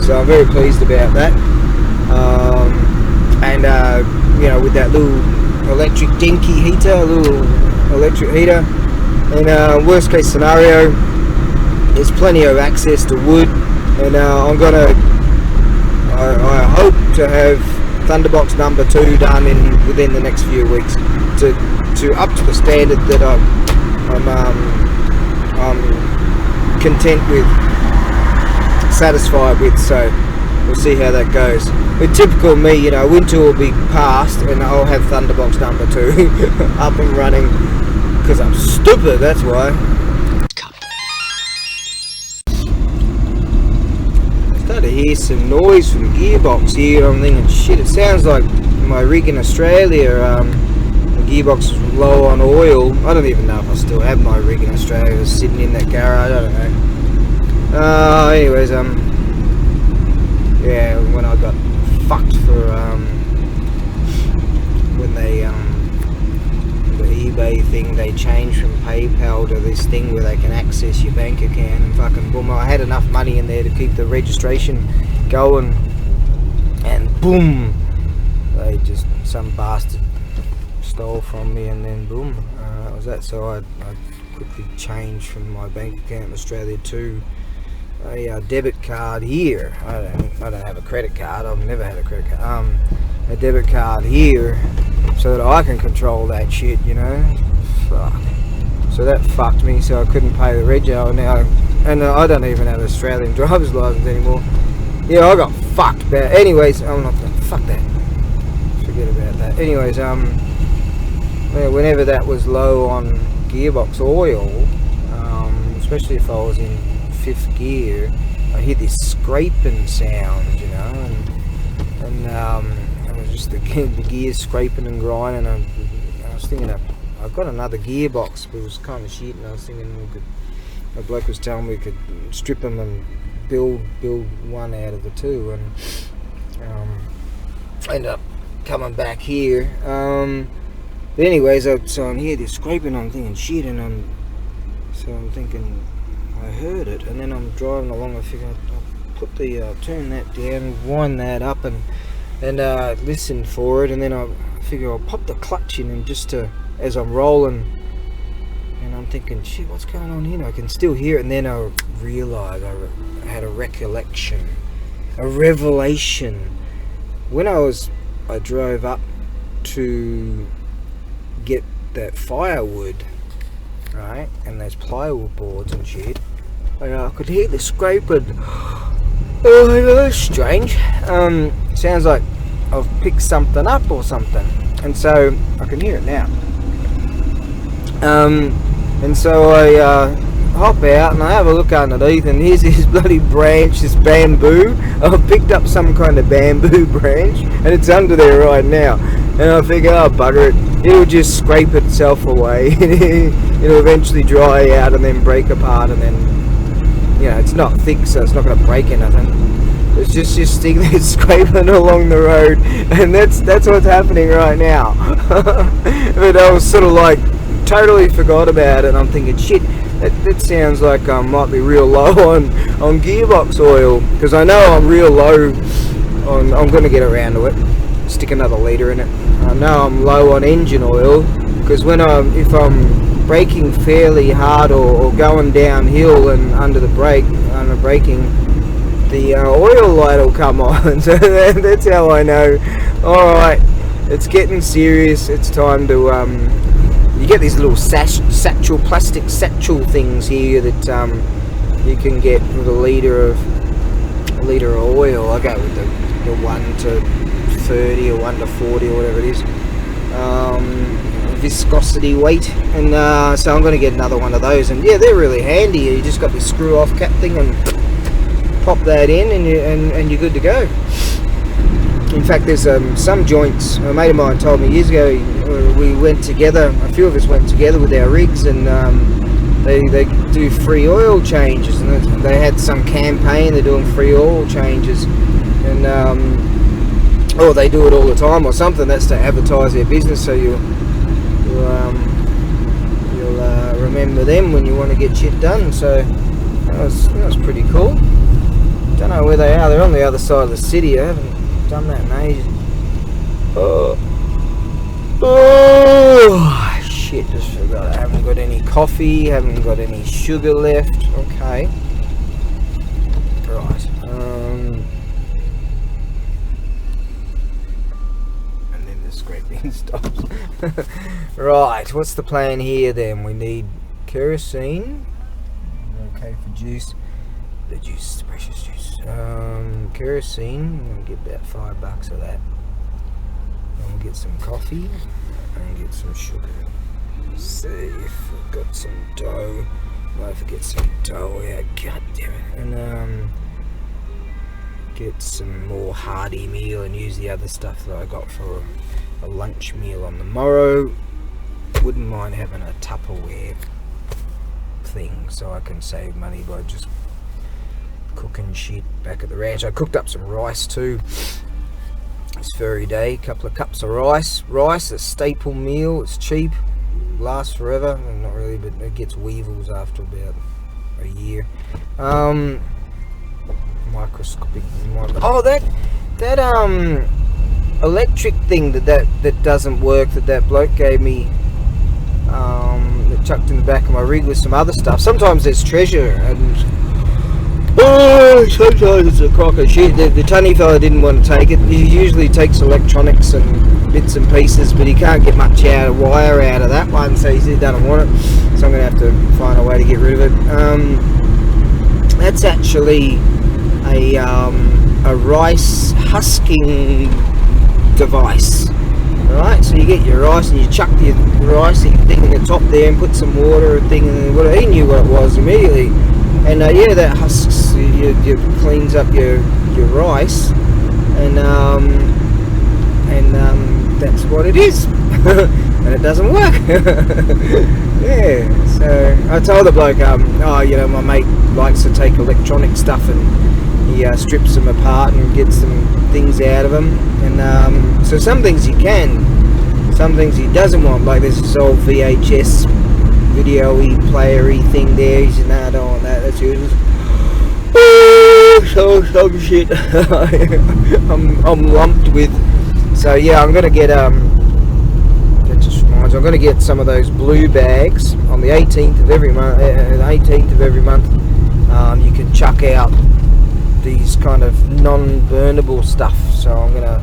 So I'm very pleased about that. You know, with that little electric dinky heater, little electric heater. And worst case scenario, there's plenty of access to wood, and I hope to have Thunderbox number 2 done within the next few weeks to up to the standard that I'm content with, satisfied with. So we'll see how that goes. With typical me, you know, winter will be past and I'll have Thunderbox number 2 up and running, because I'm stupid, that's why. I started to hear some noise from the gearbox here. I'm thinking, shit, it sounds like my rig in Australia. The gearbox is low on oil. I don't even know if I still have my rig in Australia. It's sitting in that garage, I don't know. Anyways, yeah, when I got fucked for when they the eBay thing, they changed from PayPal to this thing where they can access your bank account, and fucking boom, I had enough money in there to keep the registration going, and boom, they just, some bastard stole from me, and then boom, that was that. So I quickly changed from my bank account in Australia to a debit card here. I don't have a credit card. I've never had a credit card. A debit card here, so that I can control that shit, you know. Fuck. So that fucked me. So I couldn't pay the rego now, and I don't even have an Australian driver's license anymore. Yeah, I got fucked. But anyways, I'm not. Fuck that. Forget about that. Anyways, yeah, whenever that was low on gearbox oil, especially if I was in 5th gear, I hear this scraping sound, you know, and it was just the gears scraping and grinding. I was thinking, I've got another gearbox, but it was kind of shit, and I was thinking a bloke was telling me we could strip them and build one out of the two, and end up coming back here. But anyways, so I'm here, this scraping, I'm thinking shit, and I'm thinking I heard it, and then I'm driving along, I figure I'll put the turn that down, wind that up, and listen for it, and then I figure I'll pop the clutch in, and just to, as I'm rolling thinking, shit, what's going on here? And I can still hear it, and then I realised I had a recollection, a revelation. When I drove up to get that firewood, right, and those plywood boards and shit, I could hear the scraping. Oh, that's strange. Sounds like I've picked something up or something, and so I can hear it now. And so I hop out and I have a look underneath, and here's this bloody branch, this bamboo. I've picked up some kind of bamboo branch, and it's under there right now. And I figure, oh bugger it, it'll just scrape itself away. It'll eventually dry out and then break apart, and then, you know, it's not thick, so it's not going to break anything. It's just sticking there scraping along the road, and that's what's happening right now. But I was sort of like totally forgot about it, and I'm thinking, shit, that sounds like I might be real low on gearbox oil, because I know I'm real low on. I'm going to get around to it. Stick another litre in it. I know I'm low on engine oil, because if I'm braking fairly hard or going downhill and under braking, the oil light will come on. So that's how I know, alright, it's getting serious, it's time to, you get these little plastic satchel things here that you can get with a litre of oil. I go with the 1 to 30 or 1 to 40 or whatever it is, viscosity weight, and so I'm going to get another one of those, and yeah, they're really handy. You just got this screw off cap thing and pop that in, and you're good to go. In fact, there's some joints, a mate of mine told me years ago, we went together, a few of us went together with our rigs, and they do free oil changes, and they had some campaign, they're doing free oil changes, and or they do it all the time or something. That's to advertise their business, so you'll remember them when you want to get shit done. So that was pretty cool. Don't know where they are. They're on the other side of the city. I haven't done that in ages. Oh shit, just forgot. I haven't got any coffee, haven't got any sugar left. Okay. Right. And then the scraping stops. Right, what's the plan here then? We need kerosene. Okay for juice. The juice, the precious juice. Kerosene, I'm going to get about $5 of that. And we'll get some coffee and get some sugar. Let's see if we've got some dough. Might forget some dough, yeah, god damn it. And get some more hearty meal and use the other stuff that I got for a lunch meal on the morrow. Wouldn't mind having a Tupperware thing so I can save money by just cooking shit back at the ranch. I cooked up some rice too this very day, a couple of cups of rice, a staple meal. It's cheap, lasts forever. Well, not really, but it gets weevils after about a year. Microscopic. Oh, that electric thing that doesn't work, that bloke gave me, that chucked in the back of my rig with some other stuff. Sometimes there's treasure, and sometimes it's a crock of shit. The tunny fella didn't want to take it. He usually takes electronics and bits and pieces, but he can't get much wire out of that one, so he said he doesn't want it. So I'm going to have to find a way to get rid of it. That's actually a rice husking device. Alright, so you get your rice and you chuck your rice thing in the top there and put some water and thing, and whatever. He knew what it was immediately. And yeah, that husks, you cleans up your rice, and that's what it is. And it doesn't work. Yeah, so I told the bloke, my mate likes to take electronic stuff and he strips them apart and gets some things out of them, and so some things he can, some things he doesn't want. Like there's this old VHS video-y player-y thing there. He said, no, I don't want that, that's useless. So some shit I'm lumped with. So yeah, I'm gonna get that just reminds I'm going to get some of those blue bags on the 18th of every month. You can chuck out these kind of non-burnable stuff. So I'm going to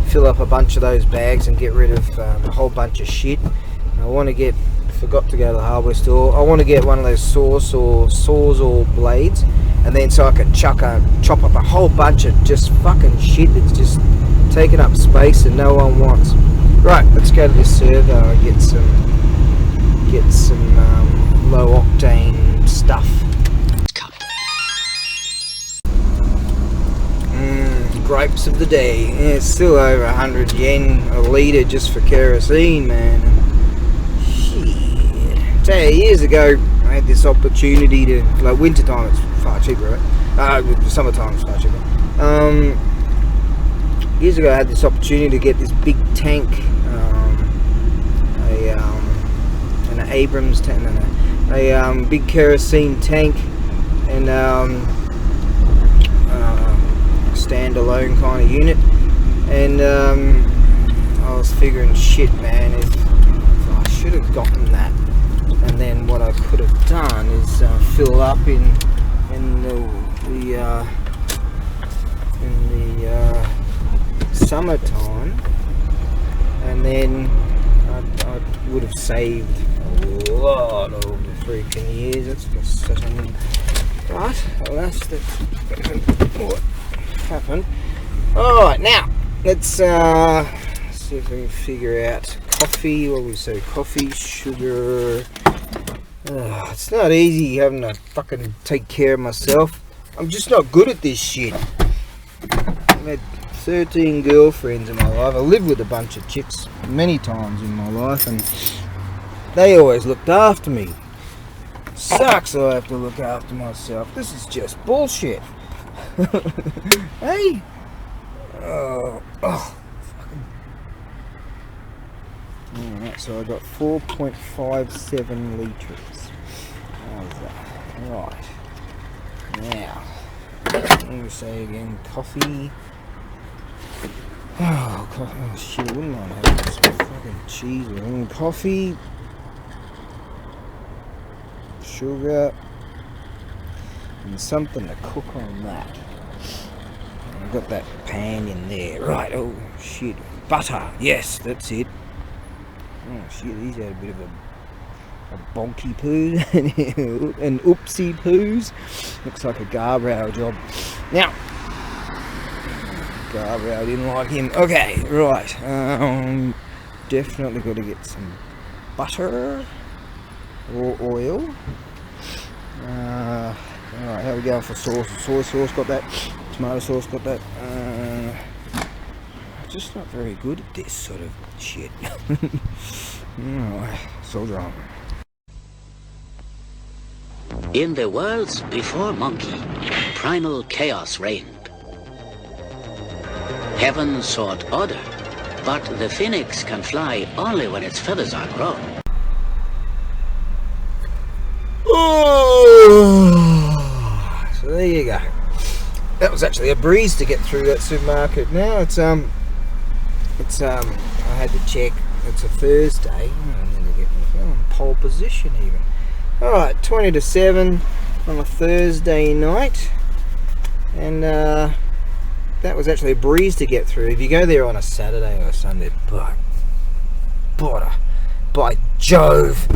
fill up a bunch of those bags and get rid of a whole bunch of shit. I want to get, forgot to go to the hardware store, I want to get one of those saws or blades, and then so I can chop up a whole bunch of just fucking shit that's just taking up space and no one wants. Right, let's go to this server and get some low octane stuff. Gripes of the day. Yeah, it's still over 100 yen a litre just for kerosene, man. Shit. Tell you, years ago I had this opportunity to, like, winter time it's far cheaper, right? Summertime it's far cheaper. Years ago I had this opportunity to get this big tank, an Abrams tank, a big kerosene tank, and standalone kind of unit, and I was figuring, shit, man, if I should have gotten that, and then what I could have done is fill up in the summertime, and then I would have saved a lot of the freaking years. That's just such a right. Well, that's what happened. Alright, now let's see if we can figure out coffee. What do we say? Coffee, sugar. It's not easy having to fucking take care of myself. I'm just not good at this shit. I've had 13 girlfriends in my life. I lived with a bunch of chicks many times in my life, and they always looked after me. Sucks I have to look after myself. This is just bullshit. Hey. Oh. Fucking. Alright, so I got 4.57 litres. How's that? Right. Now, let me say again, coffee. Oh shit, I wouldn't mind having some fucking cheese or coffee, sugar, and something to cook on that. I've got that pan in there. Right, oh shit. Butter, yes, that's it. Oh shit, he's had a bit of a bonky poo and oopsie poos. Looks like a guardrail job. Now, guardrail didn't like him. Okay, right. Definitely got to get some butter or oil. Alright, how are we going for sauce? Soy sauce, got that. Tomato sauce, got that. Just not very good at this sort of shit. Alright, soldier on. In the worlds before Monkey, primal chaos reigned. Heaven sought order, but the phoenix can fly only when its feathers are grown. Oh, so there you go. That was actually a breeze to get through that supermarket. Now it's I had to check. It's a Thursday. I'm in pole position even. All right, 20 to 7 on a Thursday night, and that was actually a breeze to get through. If you go there on a Saturday or a Sunday, by Jove,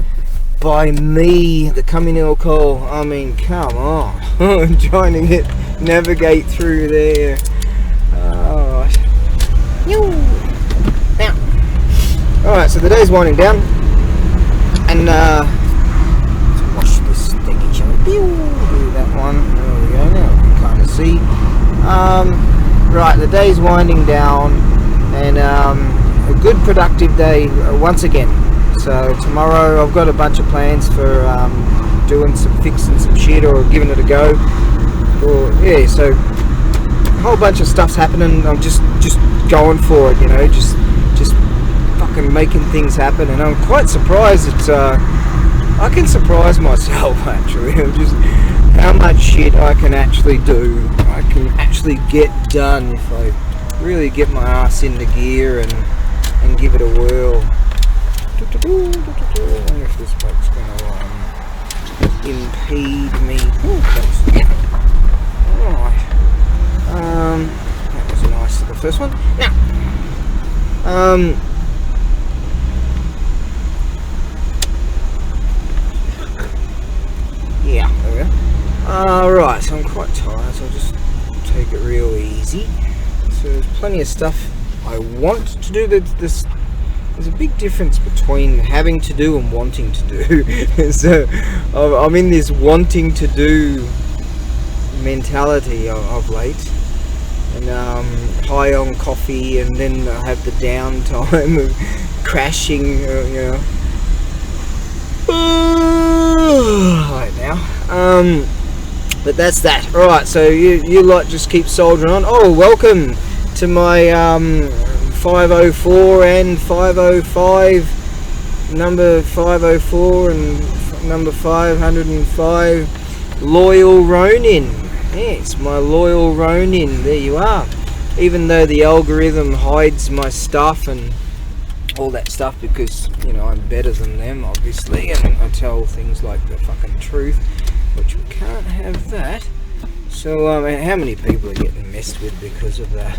by me, the communal call. I mean, come on. I'm trying to navigate through there. Alright. Now, alright, so the day's winding down, and let's wash this stinky chili. Do that one. There we go. Now we can kind of see. Right, the day's winding down, and a good productive day once again. So tomorrow I've got a bunch of plans for doing some fixing some shit or giving it a go. Or yeah, so a whole bunch of stuff's happening. I'm just going for it, you know, just fucking making things happen, and I'm quite surprised that I can surprise myself actually. Just how much shit I can actually do. I can actually get done if I really get my ass into gear and give it a whirl. wonder if this boat's going to impede me. Right. That was nice for the first one. Now, yeah, there we go. Right, so I'm quite tired, so I'll just take it real easy. So there's plenty of stuff I want to do. There's a big difference between having to do and wanting to do. So I'm in this wanting to do mentality of late, and high on coffee, and then I have the downtime of crashing, right now. But that's that. Alright, so you lot just keep soldiering on. Oh, welcome to my 504 and 505, number 504 and number 505 loyal Ronin. Yes, my loyal Ronin. There you are. Even though the algorithm hides my stuff and all that stuff, because I'm better than them, obviously, and I tell things like the fucking truth, which we can't have that. So how many people are getting messed with because of that?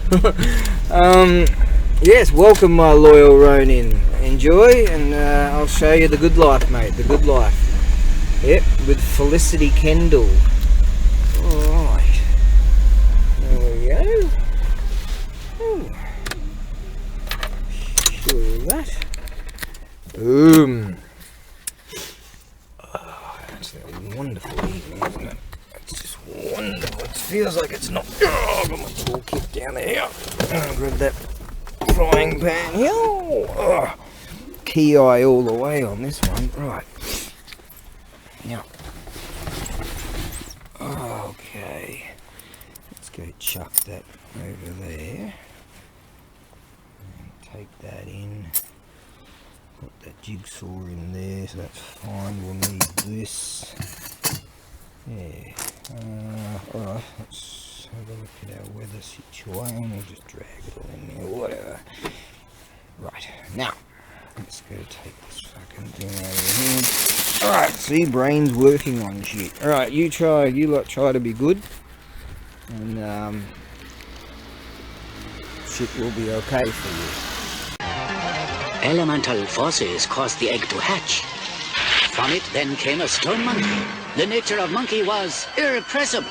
Yes, welcome my loyal Ronin. Enjoy, and I'll show you the good life, mate. The good life. Yep, with Felicity Kendall. Alright. There we go. Ooh. Sure that. Boom. Oh, that's a wonderful evening, isn't it? It's just wonderful. It feels like it's not. Oh, I've got my tool kit down there. I'll grab that frying pan here. Oh, key eye all the way on this one. Right. Now. Okay. Let's go chuck that over there. And take that in. Put that jigsaw in there, so that's fine. We'll need this. Yeah. Alright, let's have a look at our weather situation. We'll just drag it all in there, whatever. Right, now, let's go take this fucking thing over here. Alright, see, brain's working on shit. Alright, you lot try to be good. And, shit will be okay for you. Elemental forces caused the egg to hatch. From it then came a stone monkey. The nature of monkey was irrepressible.